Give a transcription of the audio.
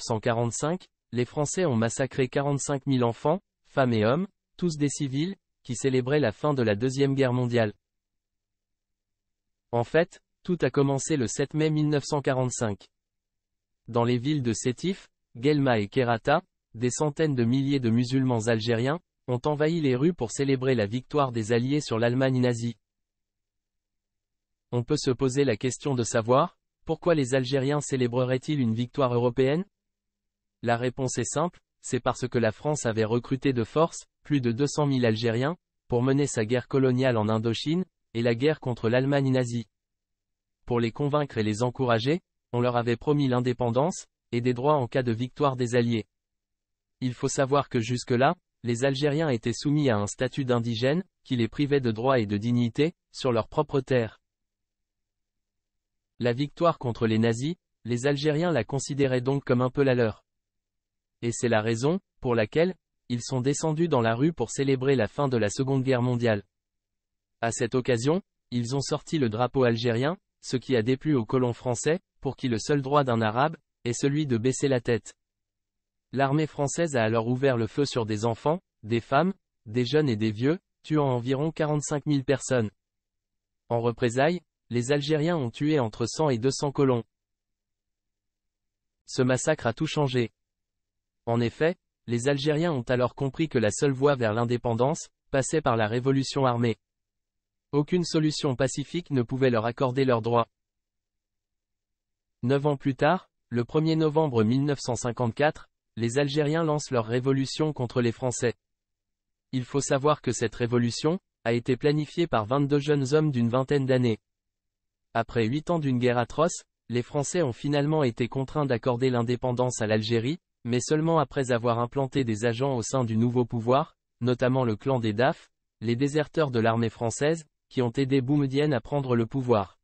1945, les Français ont massacré 45 000 enfants, femmes et hommes, tous des civils, qui célébraient la fin de la Deuxième Guerre mondiale. En fait, tout a commencé le 7 mai 1945. Dans les villes de Sétif, Guelma et Kherrata, des centaines de milliers de musulmans algériens ont envahi les rues pour célébrer la victoire des Alliés sur l'Allemagne nazie. On peut se poser la question de savoir, pourquoi les Algériens célébreraient-ils une victoire européenne? La réponse est simple, c'est parce que la France avait recruté de force, plus de 200 000 Algériens, pour mener sa guerre coloniale en Indochine, et la guerre contre l'Allemagne nazie. Pour les convaincre et les encourager, on leur avait promis l'indépendance, et des droits en cas de victoire des Alliés. Il faut savoir que jusque-là, les Algériens étaient soumis à un statut d'indigène, qui les privait de droits et de dignité, sur leur propre terre. La victoire contre les nazis, les Algériens la considéraient donc comme un peu la leur. Et c'est la raison, pour laquelle, ils sont descendus dans la rue pour célébrer la fin de la Seconde Guerre mondiale. À cette occasion, ils ont sorti le drapeau algérien, ce qui a déplu aux colons français, pour qui le seul droit d'un arabe, est celui de baisser la tête. L'armée française a alors ouvert le feu sur des enfants, des femmes, des jeunes et des vieux, tuant environ 45 000 personnes. En représailles, les Algériens ont tué entre 100 et 200 colons. Ce massacre a tout changé. En effet, les Algériens ont alors compris que la seule voie vers l'indépendance passait par la révolution armée. Aucune solution pacifique ne pouvait leur accorder leurs droits. 9 ans plus tard, le 1er novembre 1954, les Algériens lancent leur révolution contre les Français. Il faut savoir que cette révolution a été planifiée par 22 jeunes hommes d'une vingtaine d'années. Après 8 ans d'une guerre atroce, les Français ont finalement été contraints d'accorder l'indépendance à l'Algérie, mais seulement après avoir implanté des agents au sein du nouveau pouvoir, notamment le clan des Daf, les déserteurs de l'armée française, qui ont aidé Boumedienne à prendre le pouvoir.